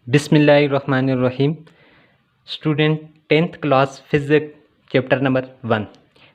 बिस्मिल्लाहिर्रहमानिर्रहीम। Student 10th class physics chapter number 1।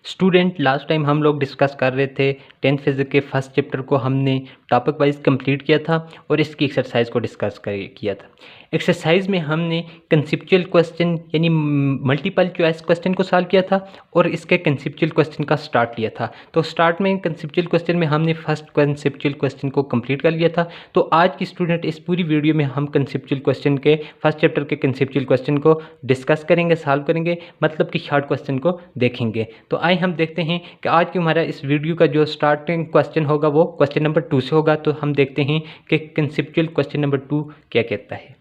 Student last time हम लोग डिस्कस कर रहे थे 10th फिजिक्स के फर्स्ट चैप्टर को हमने टॉपिक वाइज कंप्लीट किया था और इसकी एक्सरसाइज को डिस्कस किया था। एक्सरसाइज में हमने कंसेप्चुअल क्वेश्चन यानी मल्टीपल चॉइस क्वेश्चन को सॉल्व किया था और इसके कंसेप्चुअल क्वेश्चन का स्टार्ट लिया था। तो स्टार्ट में कंसेप्चुअल क्वेश्चन में हमने फर्स्ट कंसेप्चुअल क्वेश्चन को कंप्लीट कर लिया था। तो आज की स्टूडेंट इस पूरी वीडियो में हम कंसेप्चुअल क्वेश्चन के फर्स्ट चैप्टर के कंसेप्चुअल क्वेश्चन को डिस्कस करेंगे, सॉल्व करेंगे, मतलब कि शॉर्ट क्वेश्चन को देखेंगे। तो आइए हम देखते हैं कि आज की हमारा इस वीडियो का जो स्टार्टिंग क्वेश्चन होगा वो क्वेश्चन नंबर 2 से होगा। तो हम देखते हैं कि कंसेप्चुअल क्वेश्चन नंबर 2 क्या कहता है।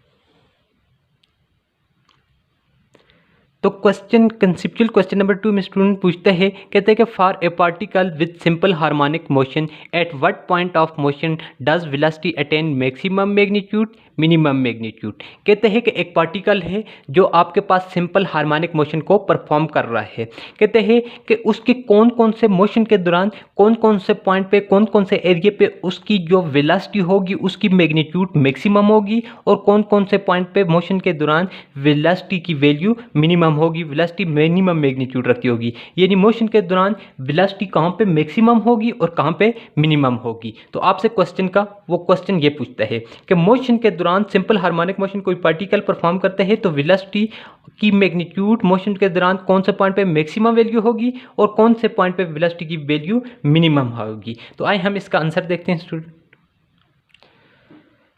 तो कंसेप्चुअल क्वेश्चन नंबर 2 में स्टूडेंट पूछता है, कहते हैं कि for a particle with simple harmonic motion at what point of motion does velocity attain maximum magnitude minimum magnitude. कहते हैं कि एक पार्टिकल है जो आपके पास सिंपल हार्मोनिक मोशन को परफॉर्म कर रहा है। कहते हैं कि उसके कौन कौन से मोशन के दौरान कौन कौन से पॉइंट पे कौन कौन से एरिया पे उसकी जो वेलोसिटी होगी उसकी मैग्नीट्यूड मैक्सिमम होगी और कौन कौन से पॉइंट पे मोशन के दौरान वेलोसिटी की वैल्यू मिनिमम होगी, वेलोसिटी मिनिमम मैग्नीट्यूड रखती होगी। यानी मोशन के दौरान वेलोसिटी कहाँ पे मैक्सिमम होगी और कहाँ पे मिनिमम होगी। तो आपसे क्वेश्चन का वो क्वेश्चन ये पूछता है कि मोशन के दौरान सिंपल हार्मोनिक मोशन कोई पार्टिकल परफॉर्म करता है तो वेलोसिटी की मैग्नीट्यूड मोशन के दौरान कौन से पॉइंट पे मैक्सिमम वैल्यू होगी और कौन से पॉइंट पे वेलोसिटी की वैल्यू मिनिमम होगी। तो आइए हम इसका आंसर देखते हैं स्टूडेंट।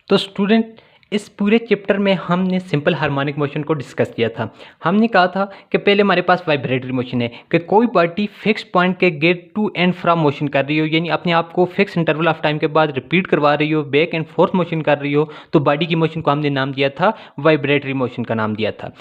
तो स्टूडेंट इस पूरे चैप्टर में हमने सिंपल हार्मोनिक मोशन को डिस्कस किया था। हमने कहा था कि पहले हमारे पास वाइब्रेटरी मोशन है कि कोई पार्टी फिक्स पॉइंट के get to and from motion कर रही हो, यानी अपने आप को फिक्स इंटरवल ऑफ टाइम के बाद रिपीट करवा रही हो, बैक एंड फोर्थ मोशन कर रही हो, तो बॉडी की मोशन को हमने नाम दिया था वाइब्रेटरी मोशन का नाम दिया था।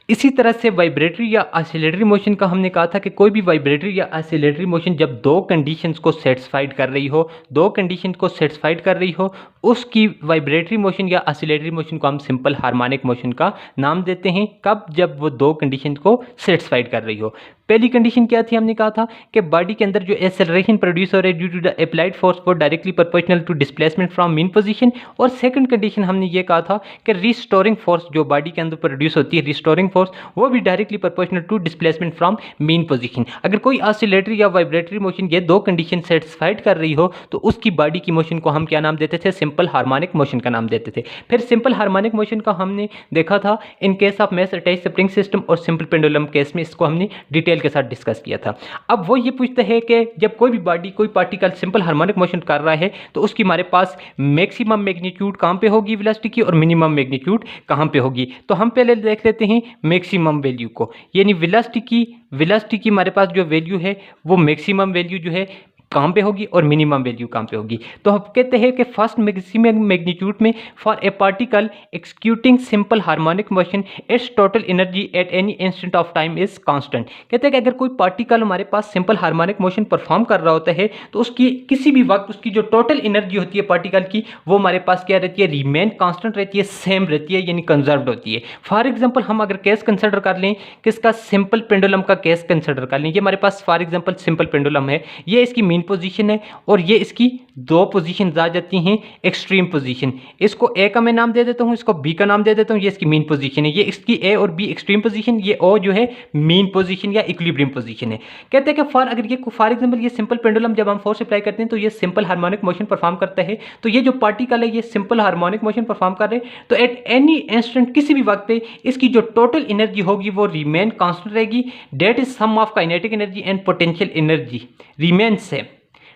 इसी तरह से वाइब्रेटरी या ऑसिलेटरी मोशन का हमने कहा था कि कोई भी वाइब्रेटरी या ऑसिलेटरी मोशन जब दो कंडीशंस को सेटिस्फाइड कर रही हो, दो कंडीशन को सेटिस्फाइड कर रही हो, उसकी वाइब्रेटरी मोशन या ऑसिलेटरी मोशन को हम सिंपल हार्मोनिक मोशन का नाम देते हैं। कब? जब वो दो कंडीशन को सेटिस्फाइड कर रही हो। पहली कंडीशन क्या थी? हमने कहा था कि बॉडी के अंदर जो एक्सेलरेशन प्रोड्यूस हो रहा है due to the applied force वो directly proportional to displacement from mean position. और सेकंड कंडीशन हमने ये कहा था कि रिस्टोरिंग फोर्स जो बॉडी के अंदर प्रोड्यूस होती है, रिस्टोरिंग फोर्स, वो भी directly proportional to displacement from mean position. अगर कोई ऑसिलेटरी या वाइब्रेटरी मोशन ये दो कंडीशन सेटिस्फाइड कर रही हो तो उसकी बॉडी की मोशन को हम क्या नाम देते थे? सिंपल हार्मोनिक मोशन का नाम देते थे। फिर सिंपल हार्मोनिक मोशन का हमने देखा था in case of mass attached spring system और सिंपल पेंडुलम केस में, इसको हमने डिटेल के साथ डिस्कस किया था। अब वो ये पूछते हैं कि जब कोई भी बॉडी कोई पार्टिकल सिंपल हार्मोनिक मोशन कर रहा है तो उसकी हमारे पास मैक्सिमम मैग्नीट्यूड कहां पे होगी वेलोसिटी की और मिनिमम मैग्नीट्यूड कहां पे होगी। तो हम पहले देख लेते हैं मैक्सिमम वैल्यू को, यानी वेलोसिटी की हमारे पास जो वैल्यू है वो मैक्सिमम वैल्यू जो है कहाँ पे होगी और मिनिमम वैल्यू कहाँ पे होगी। तो हम कहते हैं कि फर्स्ट मैक्सिमम मैग्नीट्यूड में for a particle executing simple harmonic motion it's total energy at any instant of time is constant. कहते हैं कि अगर कोई पार्टिकल हमारे पास सिंपल हार्मोनिक मोशन परफॉर्म कर रहा होता है तो उसकी किसी भी वक्त उसकी जो टोटल एनर्जी होती है पार्टिकल की वो हमारे पास क्या रहती है? रिमेन कांस्टेंट रहती है, सेम रहती है, यानी कंजर्व्ड होती है। फॉर एग्जाम्पल हम अगर केस कंसिडर कर लें, किसका? सिंपल पेंडुलम का केस कंसिडर कर लें। ये हमारे पास फॉर एग्जाम्पल सिंपल पेंडुलम है, ये इसकी मीन पोजीशन है और ये इसकी दो पोजीशन आ जाती हैं एक्सट्रीम पोजीशन। इसको ए का मैं नाम दे देता हूं, इसको बी का नाम दे देता हूं। ये इसकी मीन पोजीशन है, ये इसकी ए और बी एक्सट्रीम पोजीशन, ये ओ जो है मीन पोजीशन या इक्विलिब्रियम पोजीशन है। कहते हैं कि अगर ये फॉर एग्जांपल ये सिंपल पेंडुलम जब हम फोर्स अप्लाई करते हैं तो ये सिंपल हार्मोनिक मोशन परफॉर्म करता है। तो ये जो पार्टिकल है ये सिंपल हार्मोनिक मोशन परफॉर्म कर रहे हैं तो एट एनी इंस्टेंट किसी भी वक्त पे इसकी जो टोटल एनर्जी होगी वो रिमेन कांस्टेंट रहेगी। That is sum of kinetic energy and potential energy remain same.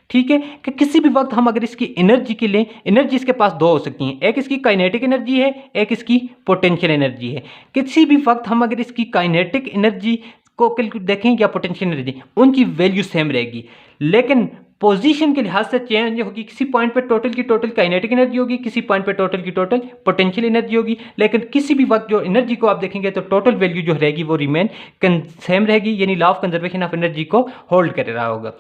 ठीक है कि किसी भी वक्त हम अगर इसकी एनर्जी के लिए, एनर्जी इसके पास दो हो सकती हैं, एक इसकी काइनेटिक एनर्जी है, एक इसकी पोटेंशियल एनर्जी है। किसी भी वक्त हम अगर इसकी काइनेटिक एनर्जी को देखें या पोटेंशियल एनर्जी, उनकी वैल्यू सेम रहेगी, लेकिन पोजीशन के लिहाज से चेंज होगी। किसी पॉइंट पे टोटल की टोटल काइनेटिक एनर्जी होगी, किसी पॉइंट पे टोटल की टोटल पोटेंशियल एनर्जी होगी, लेकिन किसी भी वक्त जो एनर्जी को आप देखेंगे तो टोटल वैल्यू जो रहेगी वो रिमेन सेम रहेगी, यानी law of conservation of energy को होल्ड कर रहा होगा।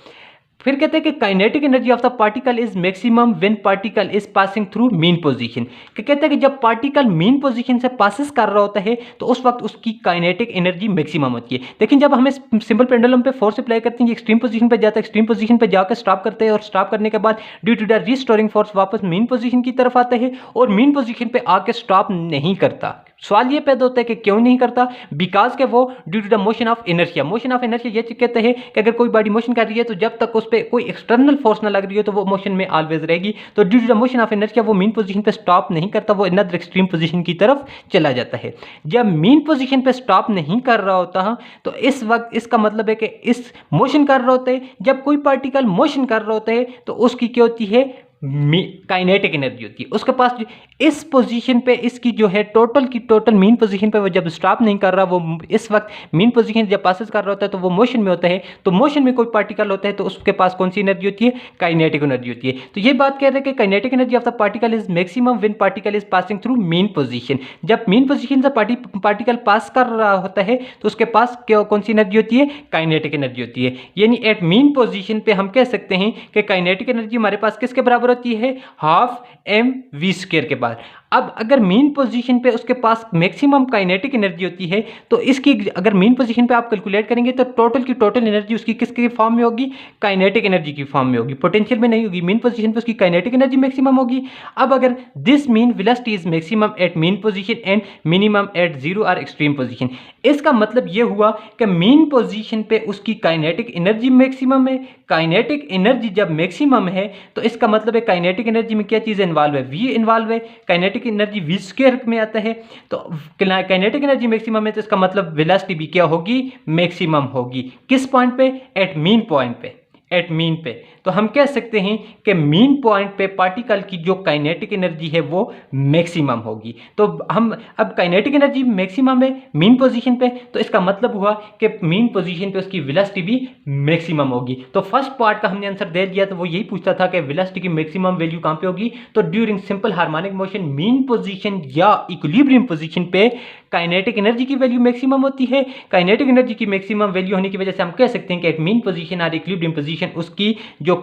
फिर कहते हैं कि kinetic energy of the particle is maximum when particle is passing through mean position. कि कहते हैं कि जब पार्टिकल मीन पोजीशन से पासिस कर रहा होता है तो उस वक्त उसकी काइनेटिक एनर्जी मैक्सिमम होती है। लेकिन जब हमें सिंपल पेंडुलम पे फोर्स अप्लाई करते हैं, एक्सट्रीम पोजीशन पे जाता है, एक्सट्रीम पोजीशन पे जाकर स्टॉप करते हैं और स्टॉप करने के बाद due to the restoring force वापस मीन पोजीशन की तरफ आता है और मीन पोजीशन पे आके स्टॉप नहीं करता। सवाल ये पैदा होता है कि क्यों नहीं करता? बिकॉज के वो due to the motion of inertia. Motion of inertia ये कहते हैं कि अगर कोई बॉडी मोशन कर रही है तो जब तक उस पर कोई एक्सटर्नल फोर्स ना लग रही हो तो वो मोशन में ऑलवेज रहेगी। तो due to the motion of inertia वो मीन पोजीशन पे स्टॉप नहीं करता, वो अनदर एक्सट्रीम पोजीशन की तरफ चला जाता है। जब मीन पोजीशन पे स्टॉप नहीं कर रहा होता तो इस वक्त इसका मतलब है कि इस मोशन कर रहे होते हैं, जब कोई पार्टिकल मोशन कर रहे होते हैं तो उसकी क्या होती है? काइनेटिक एनर्जी होती है उसके पास। इस पोजीशन पे इसकी जो है टोटल की टोटल मीन पोजीशन पे वो जब स्टॉप नहीं कर रहा, वो इस वक्त मीन पोजीशन जब पासेस कर रहा होता है तो वो मोशन में होता है। तो मोशन में कोई पार्टिकल होता है तो उसके पास कौन सी एनर्जी होती है? काइनेटिक एनर्जी होती है। तो ये बात कह रहे हैं कि kinetic energy of the particle is maximum when particle is passing through mean position. जब मीन पोजीशन से पार्टिकल पास कर रहा होता है तो उसके पास कौन सी एनर्जी होती है? काइनेटिक एनर्जी होती है। यानी एट मीन पोजीशन पे हम कह सकते हैं कि काइनेटिक एनर्जी हमारे पास किसके बराबर होती है? हाफ mv² के बाद। अब अगर मीन पोजीशन पे उसके पास मैक्सिमम काइनेटिक एनर्जी होती है तो इसकी अगर मीन पोजीशन पे आप कैलकुलेट करेंगे तो टोटल की टोटल एनर्जी उसकी किसके फॉर्म में होगी? काइनेटिक एनर्जी की फॉर्म में होगी, पोटेंशियल में नहीं होगी। मीन पोजीशन पे उसकी काइनेटिक एनर्जी मैक्सिमम होगी। अब अगर this mean velocity is maximum at mean position and minimum at zero और एक्सट्रीम पोजीशन, इसका मतलब ये हुआ कि मीन पोजीशन पे उसकी काइनेटिक एनर्जी मैक्सिमम है। काइनेटिक एनर्जी जब मैक्सिमम है तो इसका मतलब है काइनेटिक एनर्जी में क्या चीज़ इन्वॉल्व है? वी इन्वॉल्व है। काइनेटिक एनर्जी v² में आता है। तो काइनेटिक एनर्जी मैक्सिमम है तो इसका मतलब वेलोसिटी भी क्या होगी? मैक्सिमम होगी। किस पॉइंट पे? एट मीन पॉइंट पे, एट मीन पे। तो हम कह सकते हैं कि मीन पॉइंट पे पार्टिकल की जो काइनेटिक एनर्जी है वो मैक्सिमम होगी। तो हम अब काइनेटिक एनर्जी मैक्सिमम है मीन पोजीशन पे तो इसका मतलब हुआ कि मीन पोजीशन पे उसकी वेलोसिटी भी मैक्सिमम होगी। तो फर्स्ट पार्ट का हमने आंसर दे दिया। तो वो यही पूछता था कि वेलोसिटी की मैक्सिमम वैल्यू कहाँ पे होगी? तो during simple harmonic motion mean position या इक्विलिब्रियम पोजीशन पे काइनेटिक एनर्जी की वैल्यू मैक्सिमम होती है। काइनेटिक एनर्जी की मैक्सिमम वैल्यू होने की वजह से हम कह सकते हैं कि एट मीन पोजीशन और इक्विलिब्रियम पोजीशन उसकी जो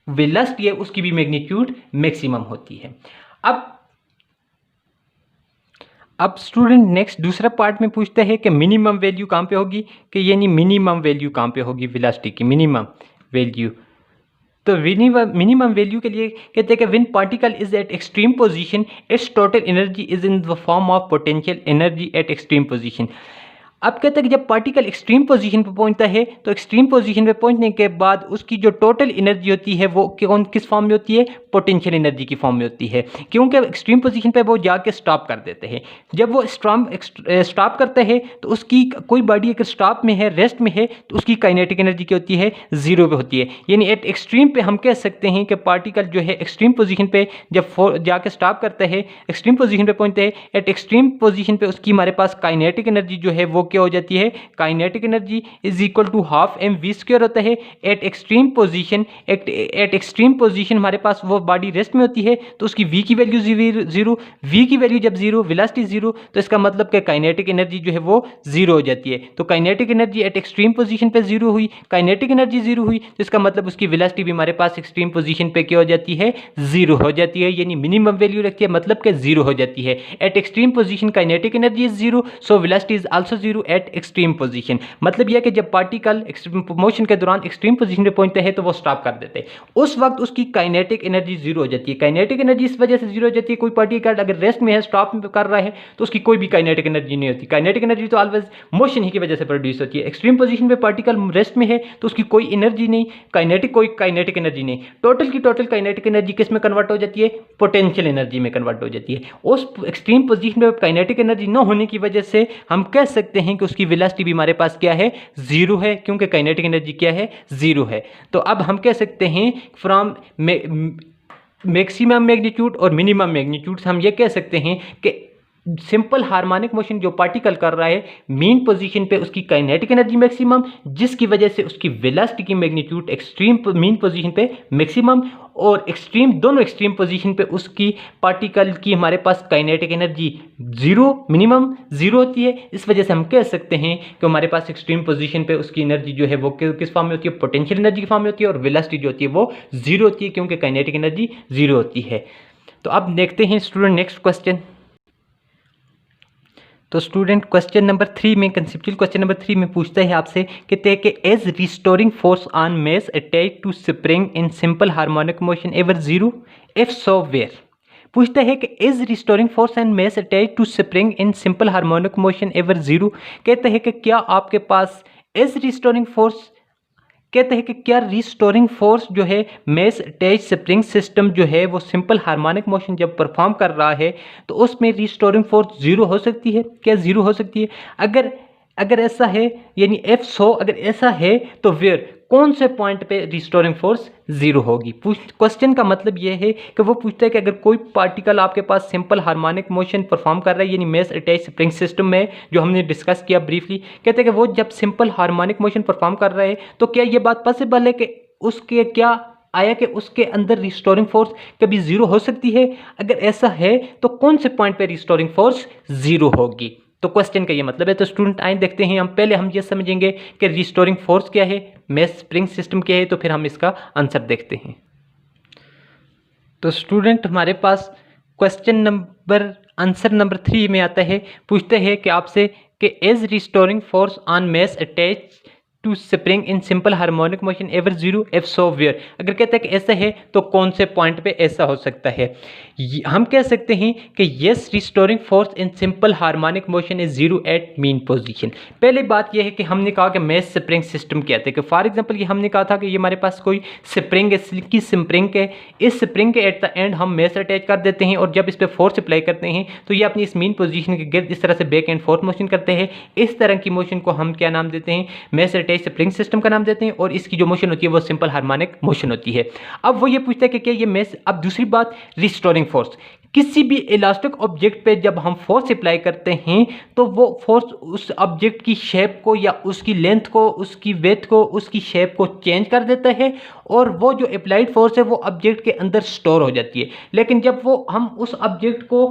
वेलोसिटी है उसकी भी मैग्नीट्यूड मैक्सिमम होती है। अब स्टूडेंट नेक्स्ट दूसरा पार्ट में पूछते हैं कि मिनिमम वैल्यू कहाँ पे होगी? कि यानी मिनिमम वैल्यू कहाँ पे होगी वेलोसिटी की? मिनिमम वैल्यू तो मिनिमम वैल्यू के लिए कहते हैं कि when particle is eight extreme position it's total energy is in the form of potential energy at extreme position. अब कहते हैं कि जब पार्टिकल एक्सट्रीम पोजीशन पे पहुंचता है तो एक्सट्रीम पोजीशन पे पहुंचने के बाद उसकी जो टोटल एनर्जी होती है वो किस फॉर्म में होती है? पोटेंशियल एनर्जी की फॉर्म में होती है। क्योंकि एक्सट्रीम पोजीशन पे वो जाके स्टॉप कर देते हैं। जब वो स्टॉप करते हैं तो उसकी कोई बॉडी अगर स्टॉप में है, रेस्ट में है, तो उसकी काइनेटिक एनर्जी क्या होती है? जीरो पे होती है। यानी एट एक्सट्रीम पे हम कह सकते हैं कि पार्टिकल जो है एक्सट्रीम पोजीशन पे जब जाके स्टॉप करते हैं, एक्सट्रीम पोजीशन पे पहुंचते हैं, एट एक्सट्रीम पोजीशन पे उसकी हमारे पास काइनेटिक एनर्जी जो है वो क्या हो जाती है? Kinetic energy is equal to half mv² होता है। एट एक्सट्रीम पोजीशन हमारे पास वो बॉडी रेस्ट में होती है तो उसकी v की वैल्यू जीरो, v की वैल्यू जब जीरो, वेलोसिटी जीरो, तो इसका मतलब कि काइनेटिक एनर्जी जो है वो जीरो हो जाती है। तो kinetic energy at extreme position पे जीरो हुई, काइनेटिक एनर्जी जीरो हुई तो इसका मतलब उसकी वेलोसिटी भी हमारे पास एक्सट्रीम पोजीशन पे क्या हो जाती है? जीरो हो जाती है। यानी मिनिमम वैल्यू रखती है मतलब कि जीरो हो जाती है। Eight extreme position kinetic energy is zero, so velocity is also zero eight extreme position. मतलब यह कि जब पार्टिकल मोशन के दौरान एक्सट्रीम पोजीशन पे पहुंचते हैं तो वो स्टॉप कर देते हैं, उस वक्त उसकी काइनेटिक एनर्जी जीरो हो जाती है। काइनेटिक एनर्जी इस वजह से जीरो हो जाती है, कोई पार्टिकल अगर रेस्ट में है, स्टॉप कर रहा है तो उसकी कोई भी काइनेटिक एनर्जी नहीं होती। काइनेटिक एनर्जी तो ऑलवेज मोशन ही की वजह से प्रोड्यूस होती है। एक्सट्रीम पोजीशन पे पार्टिकल रेस्ट में है तो उसकी कोई एनर्जी नहीं, कोई काइनेटिक एनर्जी नहीं। टोटल की टोटल काइनेटिक एनर्जी किस में कन्वर्ट हो जाती है? पोटेंशियल एनर्जी में कन्वर्ट हो जाती है। उस एक्सट्रीम पोजीशन पे काइनेटिक एनर्जी न होने की वजह से हम कह सकते हैं कि उसकी वेलोसिटी भी हमारे पास क्या है? जीरो है, क्योंकि काइनेटिक एनर्जी क्या है? जीरो है। तो अब हम कह सकते हैं फ्रॉम मैक्सिमम मैग्नीट्यूड और मिनिमम मैग्नीट्यूड हम ये कह सकते हैं कि सिंपल हार्मोनिक मोशन जो पार्टिकल कर रहा है मीन पोजीशन पे उसकी काइनेटिक एनर्जी मैक्सिमम, जिसकी वजह से उसकी वेलोसिटी की मैग्नीट्यूड एक्सट्रीम मीन पोजीशन पे मैक्सिमम और एक्सट्रीम, दोनों एक्सट्रीम पोजीशन पे उसकी पार्टिकल की हमारे पास kinetic energy zero, minimum zero होती है। इस वजह से हम कह सकते हैं कि हमारे पास एक्सट्रीम पोजीशन पे उसकी एनर्जी जो है वो किस फॉर्म में होती है, पोटेंशियल एनर्जी की फॉर्म में होती है, और वेलोसिटी जो होती है वो जीरो होती है क्योंकि काइनेटिक एनर्जी जीरो होती है। तो अब देखते हैं स्टूडेंट नेक्स्ट क्वेश्चन। तो स्टूडेंट क्वेश्चन नंबर 3 में, कंसेप्चुअल क्वेश्चन नंबर 3 में पूछता है आपसे कि as restoring force on mass attached to spring in simple harmonic motion ever zero, if so where. पूछता है कि is restoring force and mass attached to spring in simple harmonic motion ever zero. कहते हैं कि क्या आपके पास is restoring force, कहते हैं कि क्या रिस्टोरिंग फोर्स जो है मेस अटैच स्प्रिंग सिस्टम जो है वो सिंपल हार्मोनिक मोशन जब परफॉर्म कर रहा है तो उसमें रिस्टोरिंग फोर्स जीरो हो सकती है, क्या जीरो हो सकती है? अगर ऐसा है, यानी इफ सो, अगर ऐसा है तो वेयर, कौन से पॉइंट पे रिस्टोरिंग फोर्स जीरो होगी। क्वेश्चन का मतलब यह है कि वो पूछता है कि अगर कोई पार्टिकल आपके पास सिंपल हार्मोनिक मोशन परफॉर्म कर रहा है यानी मेस अटैच स्प्रिंग सिस्टम में, जो हमने डिस्कस किया ब्रीफली, कहते हैं कि वो जब सिंपल हार्मोनिक मोशन परफॉर्म कर रहा है तो क्या ये बात पॉसिबल है कि उसके क्या आया कि उसके अंदर रिस्टोरिंग फोर्स कभी जीरो हो सकती है? अगर ऐसा है तो कौन से पॉइंट पे रिस्टोरिंग फोर्स जीरो होगी? तो क्वेश्चन का ये मतलब है। तो स्टूडेंट आइए देखते हैं, हम ये समझेंगे कि रिस्टोरिंग फोर्स क्या है, मेस स्प्रिंग सिस्टम क्या है, तो फिर हम इसका आंसर देखते हैं। तो स्टूडेंट हमारे पास क्वेश्चन नंबर, आंसर नंबर 3 में आता है, पूछते हैं कि आपसे कि is restoring force on mass attach to spring in simple harmonic motion ever zero, if so where. अगर कहते हैं कि ऐसा है तो कौन से पॉइंट पे ऐसा हो सकता है? हम कह सकते हैं कि yes, restoring force in simple harmonic motion is zero at mean position. पहली बात यह है कि हमने कहा कि मेस स्प्रिंग सिस्टम क्या है, कि फॉर एग्जांपल ये हमने कहा था कि ये हमारे पास कोई स्प्रिंग है, सिल्की स्प्रिंग है, इस स्प्रिंग के एट द एंड हम मेस अटैच कर देते हैं और जब इस पर फोर्स अप्लाई करते हैं तो ये अपनी इस मीन पोजीशन के गिर्द इस तरह से बैक एंड फोर्थ मोशन करते हैं। इस तरह की मोशन को हम क्या नाम देते हैं? मेस अटैच स्प्रिंग सिस्टम का नाम देते हैं, और इसकी जो मोशन होती है वो सिंपल हार्मोनिक मोशन होती है। अब वो ये पूछता है कि क्या ये मेस, अब दूसरी बात, रिस्टोरिंग फोर्स, किसी भी इलास्टिक ऑब्जेक्ट पे जब हम फोर्स अप्लाई करते हैं तो वो फोर्स उस ऑब्जेक्ट की शेप को या उसकी लेंथ को, उसकी विड्थ को, उसकी शेप को चेंज कर देता है, और वो जो अप्लाइड फोर्स है वो ऑब्जेक्ट के अंदर स्टोर हो जाती है। लेकिन जब वो हम उस ऑब्जेक्ट को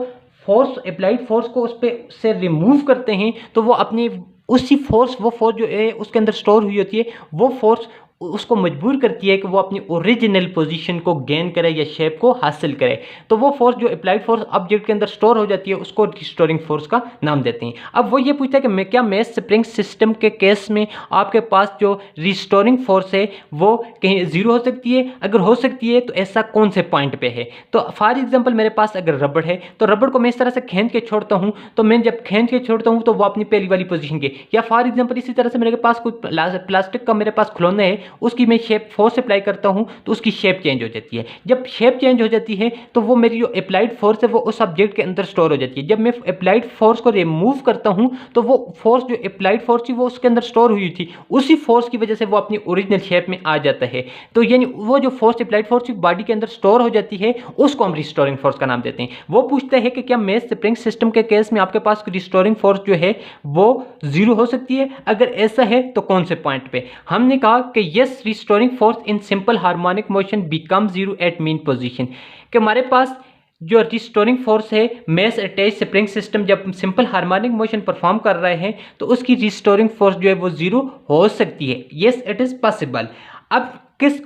फोर्स, अप्लाइड फोर्स को उस पर से रिमूव करते हैं तो वो अपनी उसी फोर्स, वो फोर्स जो है उसके अंदर स्टोर हुई होती है, वो फोर्स उसको मजबूर करती है कि वो अपनी ओरिजिनल पोजीशन को गेन करे या शेप को हासिल करे। तो वो फोर्स जो अप्लाइड फोर्स ऑब्जेक्ट के अंदर स्टोर हो जाती है उसको रिस्टोरिंग फोर्स का नाम देते हैं। अब वो ये पूछता है कि क्या मेस स्प्रिंग सिस्टम के केस में आपके पास जो रिस्टोरिंग फोर्स है वो कहीं जीरो हो सकती है? अगर हो सकती है तो ऐसा कौन से पॉइंट पे है? तो फॉर एग्जाम्पल मेरे पास अगर रबड़ है तो रबड़ को मैं इस तरह से खींच के छोड़ता हूँ, तो मैं जब खींच के छोड़ता हूँ तो वो अपनी पहली वाली पोजीशन के, या फॉर एग्जाम्पल इसी तरह से मेरे पास कोई प्लास्टिक का मेरे पास खिलौना है, उसकी मैं शेप फोर्स अप्लाई करता हूं तो उसकी शेप चेंज हो जाती है। जब शेप चेंज हो जाती है तो वो मेरी जो अप्लाइड फोर्स है वो उस ऑब्जेक्ट के अंदर स्टोर हो जाती है। जब मैं अप्लाइड फोर्स को रिमूव करता हूं तो वो फोर्स जो अप्लाइड फोर्स थी वो उसके अंदर स्टोर हुई थी, उसी फोर्स की वजह से वो अपनी ओरिजिनल शेप में आ जाता है। तो यानी वो जो फोर्स, अप्लाइड फोर्स बॉडी के अंदर स्टोर हो जाती है, उसको हम रिस्टोरिंग फोर्स का नाम देते हैं। वो पूछता है कि क्या मेस स्प्रिंग सिस्टम के केस में आपके पास रिस्टोरिंग फोर्स जो है वो जीरो हो सकती है? अगर ऐसा है तो कौन से पॉइंट पे? हमने कहा कि yes, restoring force in simple harmonic motion become zero at mean position, कि हमारे पास जो रिस्टोरिंग फोर्स है मेस अटैच स्प्रिंग सिस्टम जब सिंपल हार्मोनिक मोशन परफॉर्म कर रहे हैं तो उसकी रिस्टोरिंग फोर्स जो है वो जीरो हो सकती है। Yes, it is possible. अब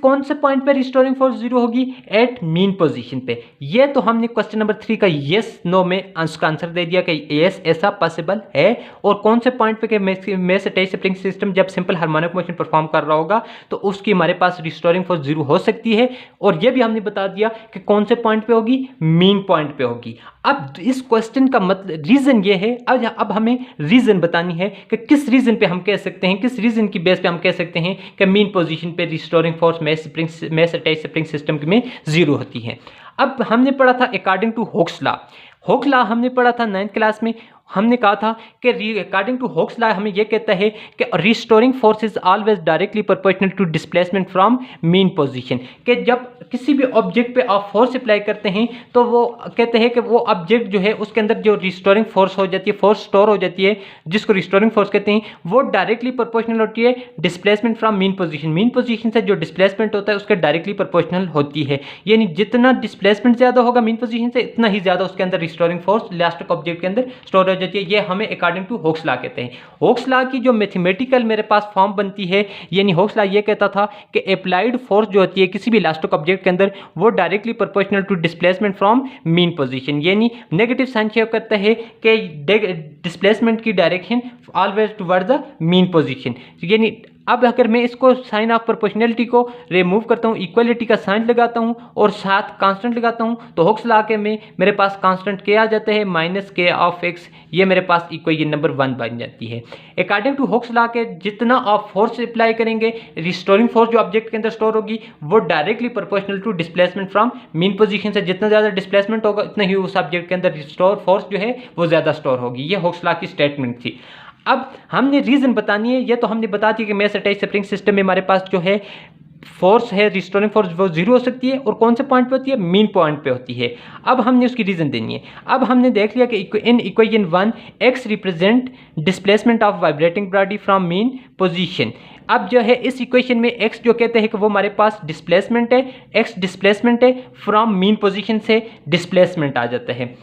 कौन से पॉइंट पे रिस्टोरिंग फोर्स जीरो होगी? एट मीन पोजीशन पे। ये तो हमने क्वेश्चन नंबर 3 का यस नो में का आंसर दे दिया कि यस, ऐसा पॉसिबल है। और कौन से पॉइंट पे मेस अटैच स्प्रिंग सिस्टम जब सिंपल हार्मोनिक मोशन परफॉर्म कर रहा होगा तो उसकी हमारे पास रिस्टोरिंग फोर्स जीरो हो सकती है। और ये भी हमने बता दिया कि कौन से पॉइंट पे होगी? मीन पॉइंट पे होगी। अब इस क्वेश्चन का मतलब रीजन ये है, अब हमें रीजन बतानी है कि किस रीजन पे हम कह सकते हैं, किस रीजन की बेस पे हम कह सकते हैं कि मीन पोजीशन पे restoring force mass attach spring system में जीरो होती है। अब हमने पढ़ा था according to Hooke's law. Hooke law हमने पढ़ा था 9th क्लास में। हमने कहा था कि अकॉर्डिंग टू होक्स लॉ हमें यह कहता है कि restoring force is always directly proportional to displacement from mean position, कि जब किसी भी ऑब्जेक्ट पे आप फोर्स अप्लाई करते हैं तो वो कहते हैं कि वो ऑब्जेक्ट जो है उसके अंदर जो रिस्टोरिंग फोर्स हो जाती है, फोर्स स्टोर हो जाती है, जिसको रिस्टोरिंग फोर्स कहते हैं, वो डायरेक्टली प्रोपोर्शनल होती है displacement from mean position. Mean position से जो डिस्प्लेसमेंट होता है उसके डायरेक्टली प्रोपोर्शनल होती है, यानी जितना डिस्प्लेसमेंट ज्यादा होगा मीन पोजीशन से इतना ही ज्यादा उसके अंदर रिस्टोरिंग फोर्स इलास्टिक ऑब्जेक्ट के अंदर स्टोर हो जाती है। ये हमें अकॉर्डिंग टू होक्स लॉ कहते हैं। होक्स लॉ की जो मैथमेटिकल मेरे पास फॉर्म बनती है, यानी होक्स लॉ ये कहता था कि अप्लाइड फोर्स जो होती है किसी भी इलास्टिक ऑब्जेक्ट के अंदर वो directly proportional to displacement from mean position, यानी नेगेटिव साइन शो करता है कि डिस्प्लेसमेंट की direction always towards the mean position. यानी अब अगर मैं इसको साइन ऑफ प्रोपोर्शनलिटी को रिमूव करता हूँ, इक्वलिटी का साइन लगाता हूँ और साथ कांस्टेंट लगाता हूँ, तो होक्स लॉ के में मेरे पास कांस्टेंट के आ जाता है माइनस के ऑफ एक्स, ये मेरे पास इक्वेशन नंबर 1 बन जाती है। अकॉर्डिंग टू होक्स लॉ के जितना आप फोर्स अप्लाई करेंगे, रिस्टोरिंग फोर्स जो ऑब्जेक्ट के अंदर स्टोर होगी वो directly proportional to displacement from mean position से, जितना ज़्यादा डिस्प्लेसमेंट होगा उतना ही उस ऑब्जेक्ट के अंदर स्टोर फोर्स जो है वो ज़्यादा स्टोर होगी। ये होक्स लॉ की स्टेटमेंट थी। अब हमने रीजन बतानी है, ये तो हमने बता दी कि मेस अटैच स्प्रिंग सिस्टम में हमारे पास जो है फोर्स है, रिस्टोरिंग फोर्स वो जीरो हो सकती है और कौन से पॉइंट पे होती है, मीन पॉइंट पे होती है। अब हमने उसकी रीजन देनी है। अब हमने देख लिया कि in equation 1 x represent displacement of vibrating body from mean position. अब जो है इस इक्वेशन में x जो कहते हैं कि वो हमारे पास डिस्प्लेसमेंट है, x डिस्प्लेसमेंट है, फ्रॉम मीन पोजीशन से डिस्प्लेसमेंट आ जाता है।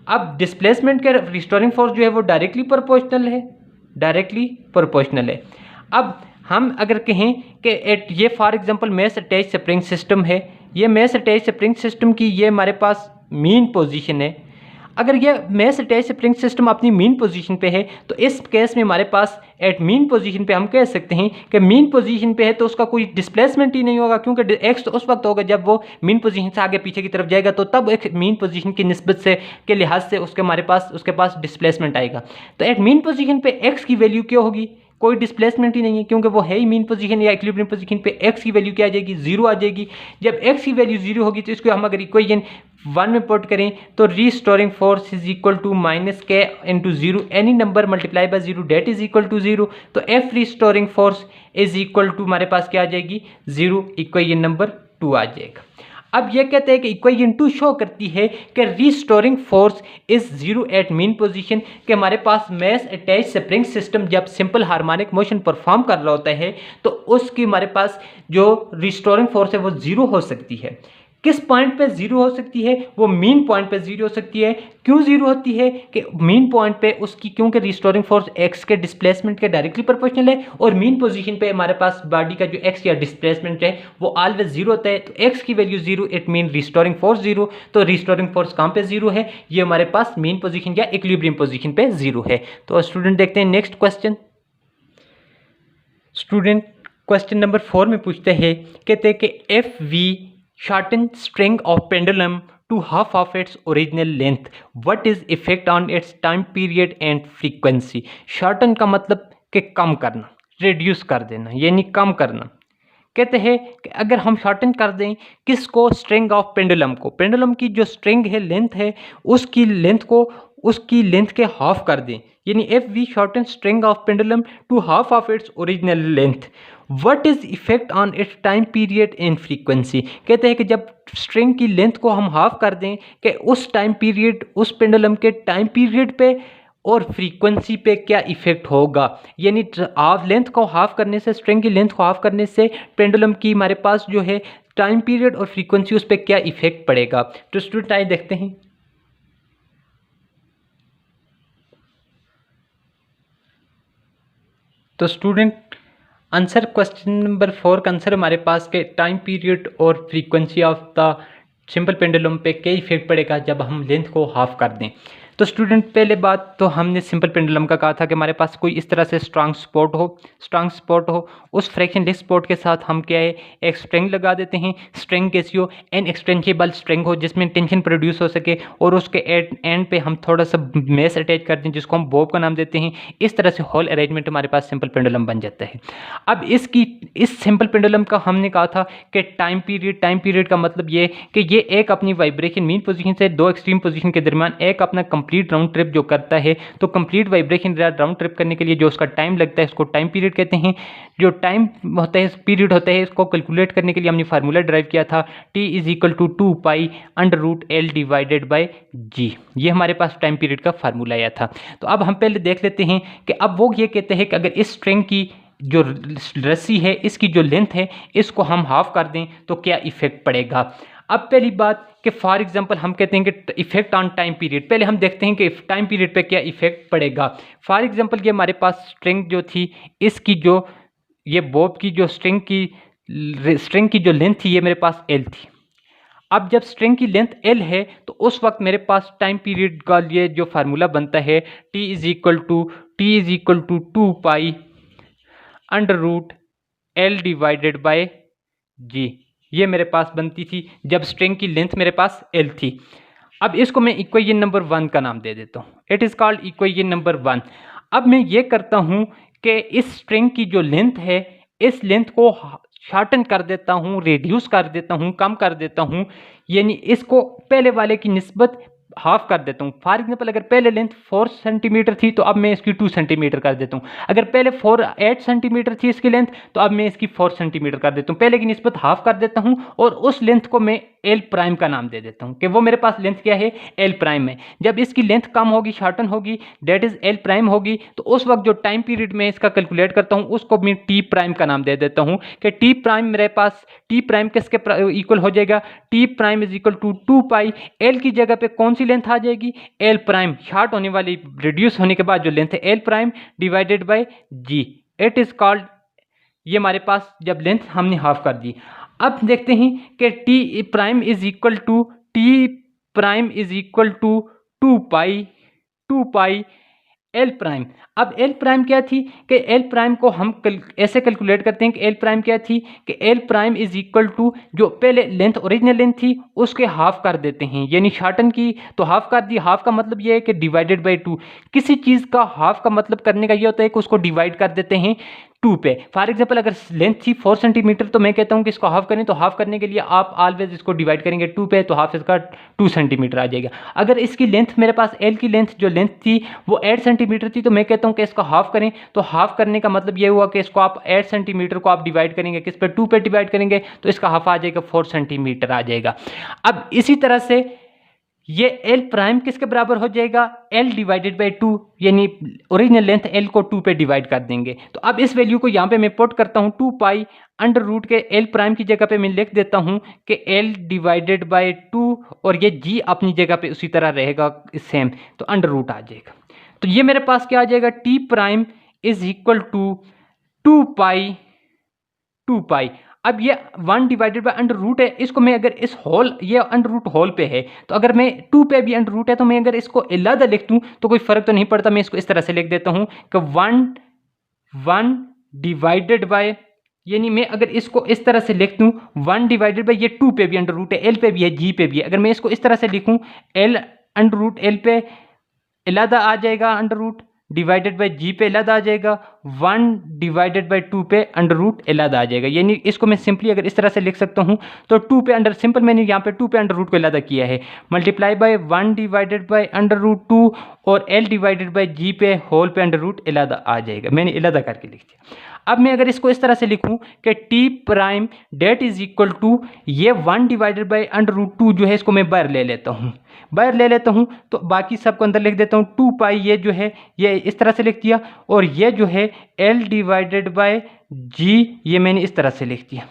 अब डिस्प्लेसमेंट के रिस्टोरिंग फोर्स जो है वो डायरेक्टली प्रोपोर्शनल है, डायरेक्टली प्रोपोर्शनल है। अब हम अगर कहें कि ये for example mess attach spring system है, ये मेस अटैच स्प्रिंग सिस्टम की ये हमारे पास मीन पोजीशन है। अगर ये मेस अटैच स्प्रिंग सिस्टम अपनी मीन पोजीशन पे है तो इस केस में हमारे पास एट मीन पोजीशन पे हम कह सकते हैं कि मीन पोजीशन पे है तो उसका कोई डिस्प्लेसमेंट ही नहीं होगा, क्योंकि एक्स तो उस वक्त होगा जब वो मीन पोजीशन से आगे पीछे की तरफ जाएगा, तो तब एक मीन पोजीशन की निस्बत से के लिहाज से उसके पास डिस्प्लेसमेंट आएगा। तो एट मीन पोजीशन पे एक्स की वैल्यू क्या होगी, कोई डिस्प्लेसमेंट ही नहीं है, क्योंकि वो है ही मीन पोजीशन या इक्विलिब्रियम पोजीशन पे। एक्स की वैल्यू क्या आ जाएगी, जीरो आ जाएगी। जब एक्स की वैल्यू जीरो होगी तो इसको हम अगर इक्वेशन 1 में पुट करें तो restoring force is equal to minus k into zero, any number multiply by zero that is equal to zero. तो F restoring force is equal to हमारे पास क्या आ जाएगी, जीरो, इक्वेशन नंबर 2 आ जाएगा। अब ये कहते हैं कि इक्वेशन 2 शो करती है कि restoring force is zero at mean position, कि हमारे पास मेस अटैच स्प्रिंग सिस्टम जब सिंपल हार्मोनिक मोशन परफॉर्म कर रहा होता है तो उसकी हमारे पास जो रिस्टोरिंग फोर्स है वो जीरो हो सकती है। किस पॉइंट पे जीरो हो सकती है, वो मीन पॉइंट पे जीरो हो सकती है। क्यों जीरो होती है कि मीन पॉइंट पे उसकी, क्योंकि रिस्टोरिंग फोर्स एक्स के डिस्प्लेसमेंट के डायरेक्टली प्रोपोर्शनल है और मीन पोजीशन पे हमारे पास बॉडी का जो एक्स या डिस्प्लेसमेंट है वो ऑलवेज जीरो होता है। तो एक्स की value zero, it mean restoring force zero. तो रिस्टोरिंग फोर्स कहाँ पे जीरो है, ये हमारे पास मीन पोजीशन या इक्विलिब्रियम पोजीशन पे जीरो है। तो स्टूडेंट देखते हैं next question. Student question number 4 में पूछते हैं, कहते हैं कि if we shortened string of pendulum to half of its original length. What is effect on its time period and frequency? Shorten का मतलब कि कम करना, reduce कर देना, यानी कम करना। कहते हैं कि अगर हम शॉर्टन कर दें किसको, स्ट्रिंग ऑफ पेंडुलम को, पेंडुलम की जो स्ट्रिंग है, लेंथ है, उसकी लेंथ के हाफ कर दें, यानी if we shorten string of pendulum to half of its original length, what is effect on its time period in frequency. कहते हैं कि जब स्ट्रिंग की लेंथ को हम हाफ कर दें कि उस टाइम पीरियड, उस पेंडुलम के टाइम पीरियड पे और फ्रीक्वेंसी पे क्या इफेक्ट होगा। यानी हाफ लेंथ को हाफ करने से, स्ट्रिंग की लेंथ को हाफ करने से पेंडुलम की हमारे पास जो है टाइम पीरियड और फ्रीक्वेंसी, उस पर क्या इफेक्ट पड़ेगा। तो स्टूडेंट आइए देखते हैं। तो स्टूडेंट आंसर क्वेश्चन नंबर 4 का आंसर हमारे पास के टाइम पीरियड और frequency of the simple pendulum पे क्या इफेक्ट पड़ेगा जब हम लेंथ को हाफ कर दें। तो स्टूडेंट पहले बात तो हमने सिंपल पेंडुलम का कहा था कि हमारे पास कोई इस तरह से स्ट्रांग सपोर्ट हो, उस फ्रैक्शनलेस सपोर्ट के साथ हम क्या है एक स्ट्रिंग लगा देते हैं। स्ट्रिंग कैसी हो, एन एक्सटेंसिबल स्ट्रिंग हो जिसमें टेंशन प्रोड्यूस हो सके, और उसके एंड पे हम थोड़ा सा मेस अटैच कर दें जिसको हम बॉब का नाम देते हैं। इस तरह से होल अरेंजमेंट हमारे पास सिंपल पेंडुलम बन जाता है। अब इस सिंपल पेंडुलम का हमने कहा था कि टाइम पीरियड का मतलब ये कि ये एक अपनी वाइब्रेशन मीन पोजीशन से दो एक्सट्रीम पोजीशन के दरमियान एक अपना कंप्लीट राउंड ट्रिप जो करता है, तो कंप्लीट वाइब्रेशन राउंड ट्रिप करने के लिए जो उसका टाइम लगता है उसको टाइम पीरियड कहते हैं। जो टाइम होता है, पीरियड होता है, इसको कैलकुलेट करने के लिए हमने फार्मूला ड्राइव किया था, t is equal to 2π√L divided by g. ये हमारे पास टाइम पीरियड का फार्मूला आया था। तो अब हम पहले देख लेते हैं कि अब वो ये कहते हैं कि अगर इस स्ट्रिंग की जो रस्सी है, इसकी जो लेंथ है, इसको हम हाफ कर दें तो क्या इफेक्ट पड़ेगा। अब पहली बात कि फॉर एग्जांपल हम कहते हैं कि इफेक्ट ऑन टाइम पीरियड, पहले हम देखते हैं कि टाइम पीरियड पे क्या इफेक्ट पड़ेगा। फॉर एग्जांपल ये हमारे पास स्ट्रिंग जो थी, इसकी जो ये बॉब की जो स्ट्रिंग की जो लेंथ थी, ये मेरे पास एल थी। अब जब स्ट्रिंग की लेंथ एल है तो उस वक्त मेरे पास टाइम पीरियड का ये जो फार्मूला बनता है, t is equal to 2π√L divided by g. ये मेरे पास बनती थी जब स्ट्रिंग की लेंथ मेरे पास एल थी। अब इसको मैं इक्वेशन नंबर 1 का नाम दे देता हूँ, it is called equation number 1। अब मैं ये करता हूँ कि इस स्ट्रिंग की जो लेंथ है, इस लेंथ को शॉर्टन कर देता हूँ, रिड्यूस कर देता हूँ, कम कर देता हूँ, यानी इसको पहले वाले की निस्बत हाफ कर देता हूँ। फॉर एग्जांपल अगर पहले लेंथ 4 सेंटीमीटर थी तो अब मैं इसकी 2 सेंटीमीटर कर देता हूँ। अगर पहले 8 सेंटीमीटर थी इसकी लेंथ तो अब मैं इसकी 4 सेंटीमीटर कर देता हूँ। पहले की निस्बत हाफ कर देता हूँ और उस लेंथ को मैं एल प्राइम का नाम दे देता हूँ कि वो मेरे पास लेंथ क्या है, एल प्राइम है। जब इसकी लेंथ कम होगी, शॉर्टन होगी, डेट इज एल प्राइम होगी, तो उस वक्त जो टाइम पीरियड में इसका कैलकुलेट करता हूँ उसको मैं टी प्राइम का नाम दे देता हूँ कि टी प्राइम मेरे पास टी प्राइम किसके इक्वल हो जाएगा, T prime is equal to 2π। L की जगह पे कौन सी लेंथ आ जाएगी, एल प्राइम, शॉर्ट होने वाली, रिड्यूस होने के बाद जो लेंथ है l prime divided by g. It is called, ये हमारे पास जब लेंथ हमने हाफ कर दी। अब देखते हैं कि T prime is equal to 2π L prime. अब एल प्राइम क्या थी कि एल प्राइम को हम ऐसे कैलकुलेट करते हैं कि एल प्राइम क्या थी कि l prime is equal to जो पहले लेंथ ओरिजिनल लेंथ थी उसके हाफ कर देते हैं, यानी शॉर्टन की तो हाफ कर दी। हाफ का मतलब ये है कि डिवाइडेड बाय 2। किसी चीज़ का हाफ का मतलब करने का ये होता है कि उसको डिवाइड कर देते हैं 2 पे। फॉर एग्जांपल अगर लेंथ थी 4 सेंटीमीटर तो मैं कहता हूँ कि इसको हाफ करें, तो हाफ करने के लिए आप ऑलवेज इसको डिवाइड करेंगे 2 पे, तो हाफ इसका 2 सेंटीमीटर आ जाएगा। अगर इसकी लेंथ मेरे पास एल की लेंथ जो लेंथ थी वो 8 सेंटीमीटर थी तो मैं कहता हूँ कि इसको हाफ करें, तो हाफ करने का मतलब ये हुआ कि इसको आप 8 सेंटीमीटर को आप डिवाइड करेंगे किस पे, 2 पे डिवाइड करेंगे, तो इसका हाफ आ जाएगा 4 सेंटीमीटर आ जाएगा। अब इसी तरह से ये एल प्राइम किसके बराबर हो जाएगा, एल डिवाइडेड बाई 2, यानी ओरिजिनल लेंथ एल को 2 पे डिवाइड कर देंगे। तो अब इस वैल्यू को यहाँ पे मैं पुट करता हूँ 2π अंडर रूट के एल प्राइम की जगह पे मैं लिख देता हूँ कि एल डिवाइडेड बाई 2 और ये जी अपनी जगह पे उसी तरह रहेगा सेम, तो अंडर रूट आ जाएगा। तो ये मेरे पास क्या आ जाएगा, T prime is equal to 2π। अब ये 1 डिवाइडेड बाय अंडर रूट है, इसको मैं अगर इस होल, ये अंडर रूट होल पे है, तो अगर मैं 2 पे भी अंडर रूट है तो मैं अगर इसको अलग लिख दूं तो कोई फर्क तो नहीं पड़ता। मैं इसको इस तरह से लिख देता हूं कि 1 डिवाइडेड बाय, यानी मैं अगर इसको इस तरह से लिख दूं 1 डिवाइडेड बाय, ये 2 पे भी अंडर रूट है, एल पे भी है, जी पे भी है। अगर मैं इसको इस तरह से लिखूं, एल अंडर रूट एल पे अलग आ जाएगा, अंडर रूट डिवाइडेड बाय जी पे अलग आ जाएगा, 1 डिवाइडेड बाय 2 पे अंडर रूट अलग आ जाएगा। यानी इसको मैं सिंपली अगर इस तरह से लिख सकता हूँ तो 2 पे अंडर, सिंपल मैंने यहाँ पे 2 पे अंडर रूट को अलग किया है, multiply by 1 divided by under root 2 और एल डिवाइडेड बाय जी पे होल पे अंडर रूट अलग आ जाएगा। मैंने अलग करके लिख दिया। अब मैं अगर इसको इस तरह से लिखूं कि T prime that is equal to, ये 1 डिवाइडेड बाई अंडर रूट 2 जो है इसको मैं बाहर ले लेता हूँ, बाहर ले लेता हूँ, तो बाकी सबको अंदर लिख देता हूँ 2π, ये जो है ये इस तरह से लिख दिया, और ये जो है l डिवाइडेड बाय जी, ये मैंने इस तरह से लिख दिया।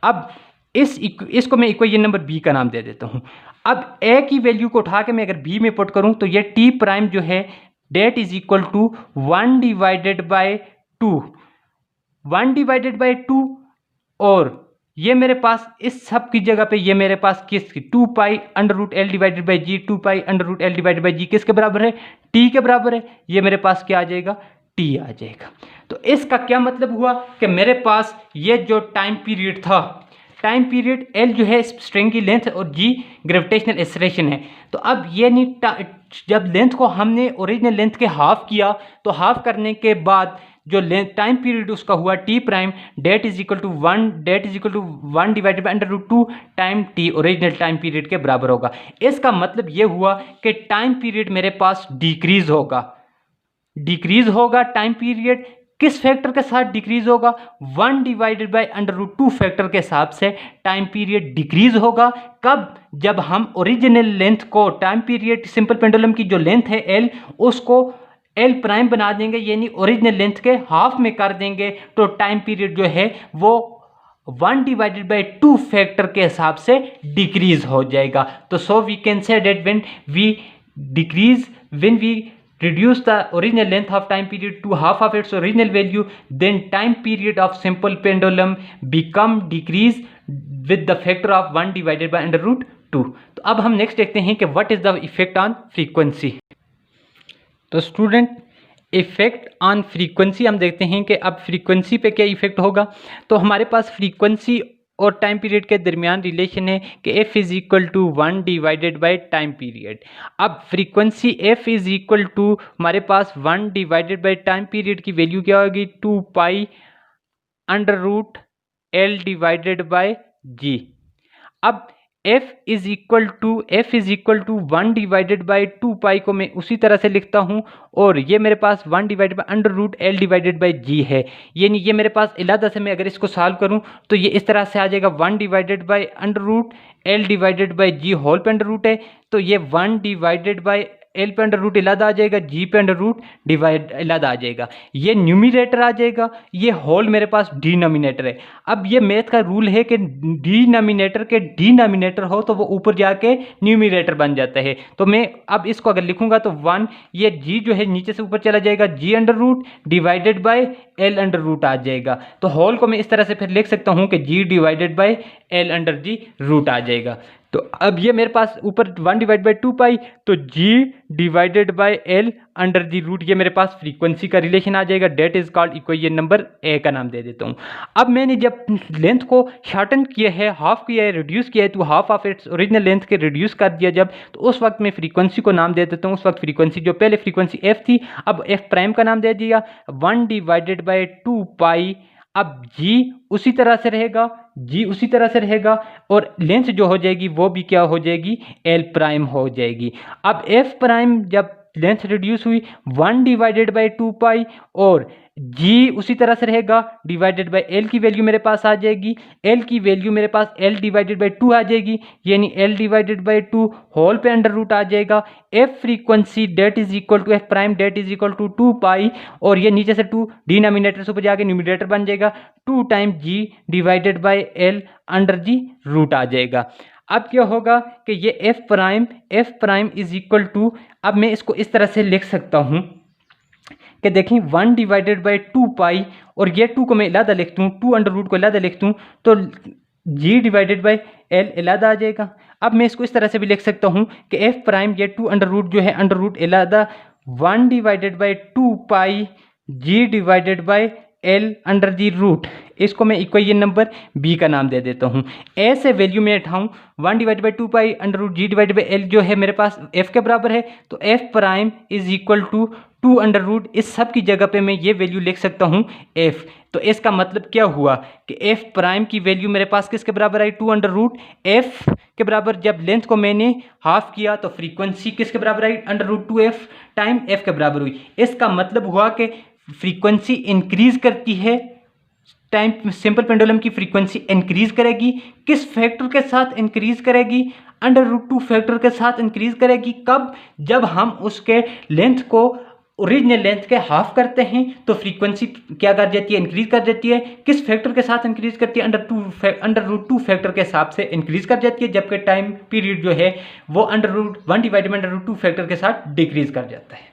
अब इसको मैं इक्वेशन नंबर बी का नाम दे देता हूँ। अब ए की वैल्यू को उठा के मैं अगर बी में पुट करूँ तो ये टी प्राइम जो है that is equal to 1 divided by 2, 1 divided by 2, और ये मेरे पास इस सब की जगह पे ये मेरे पास किसकी 2π under root L divided by g, 2π under root L divided by g किसके बराबर है, टी के बराबर है। ये मेरे पास क्या आ जाएगा, टी आ जाएगा। तो इसका क्या मतलब हुआ कि मेरे पास ये जो टाइम पीरियड था, टाइम पीरियड एल जो है स्ट्रिंग की लेंथ और जी ग्रेविटेशनल एक्सेलरेशन है। तो अब ये नहीं, जब लेंथ को हमने ओरिजिनल लेंथ के हाफ किया तो हाफ करने के बाद जो टाइम पीरियड उसका हुआ T prime, that is equal to 1 divided by √2 time T original time period के बराबर होगा। इसका मतलब ये हुआ कि टाइम पीरियड मेरे पास डिक्रीज होगा टाइम पीरियड किस फैक्टर के साथ डिक्रीज होगा? 1 डिवाइडेड बाई √2 फैक्टर के हिसाब से टाइम पीरियड डिक्रीज होगा। कब? जब हम ओरिजिनल लेंथ को, टाइम पीरियड सिंपल पेंडुलम की जो लेंथ है एल, उसको एल प्राइम बना देंगे, यानी ओरिजिनल लेंथ के हाफ में कर देंगे, तो टाइम पीरियड जो है वो 1 डिवाइडेड बाई 2 फैक्टर के हिसाब से डिक्रीज हो जाएगा। तो so we can say that when we reduce the original length of time period to half of its original value, then time period of simple pendulum become decrease with the factor of 1 divided by √2। तो अब हम next देखते हैं कि what is the effect on frequency। तो student, effect on frequency हम देखते हैं कि अब फ्रीक्वेंसी पे क्या इफेक्ट होगा। तो हमारे पास फ्रीक्वेंसी और टाइम पीरियड के दरमियान रिलेशन है कि f is equal to 1 divided by time period. अब frequency f is equal to हमारे पास 1 डिवाइडेड बाई टाइम पीरियड की वैल्यू क्या होगी? 2 pi √L divided by g। अब f is equal to 1 divided by 2 pi को मैं उसी तरह से लिखता हूँ, और ये मेरे पास 1 divided by √L divided by g है। यानी ये मेरे पास इलादा से मैं अगर इसको सॉल्व करूँ तो ये इस तरह से आ जाएगा 1 divided by √L divided by g whole पे √ है, तो ये 1 डिवाइडेड बाई L पे √ इलादा आ जाएगा, G पे √ डिवाइड इलादा आ जाएगा। ये न्यूमिनेटर आ जाएगा, ये होल मेरे पास डिनोमिनेटर है। अब ये मैथ का रूल है कि डिनोमिनेटर के डिनोमिनेटर हो तो वो ऊपर जाके न्यूमिनेटर बन जाता है। तो मैं अब इसको अगर लिखूंगा तो 1, ये G जो है नीचे से ऊपर चला जाएगा, G √ डिवाइडेड बाई L √ आ जाएगा। तो होल को मैं इस तरह से फिर लिख सकता हूँ कि G divided by L √G √ आ जाएगा। तो अब ये मेरे पास ऊपर 1 डिवाइड बाई 2 पाई, तो G divided by L √G √ ये मेरे पास फ्रीक्वेंसी का रिलेशन आ जाएगा। That is called equation number A का नाम दे देता हूँ। अब मैंने जब लेंथ को शॉर्टन किया है, हाफ किया है, रिड्यूस किया है, तो half of its original length के रिड्यूस कर दिया जब, तो उस वक्त मैं फ्रीक्वेंसी को नाम दे देता हूँ। उस वक्त फ्रीक्वेंसी जो पहले फ्रीक्वेंसी f थी, अब f प्राइम का नाम दे दिया, 1 डिवाइडेड बाई 2 पाई। अब G उसी तरह से रहेगा, और लेंथ जो हो जाएगी वो भी क्या हो जाएगी? L प्राइम हो जाएगी। अब f प्राइम जब लेंथ रिड्यूस हुई 1 डिवाइडेड बाई 2 पाई, और G उसी तरह से रहेगा, डिवाइडेड बाई L की वैल्यू मेरे पास आ जाएगी, L की वैल्यू मेरे पास L डिवाइडेड बाई 2 आ जाएगी, यानी L डिवाइडेड बाई 2 होल पे √ आ जाएगा। f frequency that is equal to f prime that is equal to 2 pi, और ये नीचे से 2 डिनोमिनेटर से ऊपर जाके न्यूमिनेटर बन जाएगा, 2 time G divided by L √G √ आ जाएगा। अब क्या होगा कि ये f prime is equal to, अब मैं इसको इस तरह से लिख सकता हूँ कि देखें 1 डिवाइडेड बाई 2 पाई, और ये 2 को मैं इलादा लिखता हूँ, 2 √ को इलादा लिखता हूँ, तो G डिवाइडेड बाई L इलादा आ जाएगा। अब मैं इसको इस तरह से भी लिख सकता हूँ कि f प्राइम ये 2 √ जो है √ इलादा 1 divided by 2 pi G divided by L √G √ इसको मैं इक्वेशन नंबर बी का नाम दे देता हूँ। ए से वैल्यू में उठाऊँ 1 divide by 2 pi √G divide by L जो है मेरे पास f के बराबर है, तो f prime is equal to 2 √ इस सब की जगह पे मैं ये वैल्यू लिख सकता हूँ f। तो इसका मतलब क्या हुआ कि f प्राइम की वैल्यू मेरे पास किसके बराबर आई? 2 √ f के बराबर। जब लेंथ को मैंने हाफ किया तो फ्रीक्वेंसी किसके बराबर आई? √2f टाइम f के बराबर हुई। इसका मतलब हुआ कि फ्रीक्वेंसी इंक्रीज करती है, टाइम सिंपल पेंडुलम की फ्रीक्वेंसी इंक्रीज करेगी। किस फैक्टर के साथ इंक्रीज करेगी? √2 फैक्टर के साथ इंक्रीज करेगी। कब? जब हम उसके लेंथ को ओरिजिनल लेंथ के हाफ करते हैं तो फ्रीक्वेंसी क्या कर जाती है? इंक्रीज कर जाती है। किस फैक्टर के साथ इंक्रीज करती है? √2 फैक्टर के हिसाब से इंक्रीज कर जाती है, जबकि टाइम पीरियड जो है वो √1 डिवाइडेड बाई √2 फैक्टर के साथ डिक्रीज कर जाता है।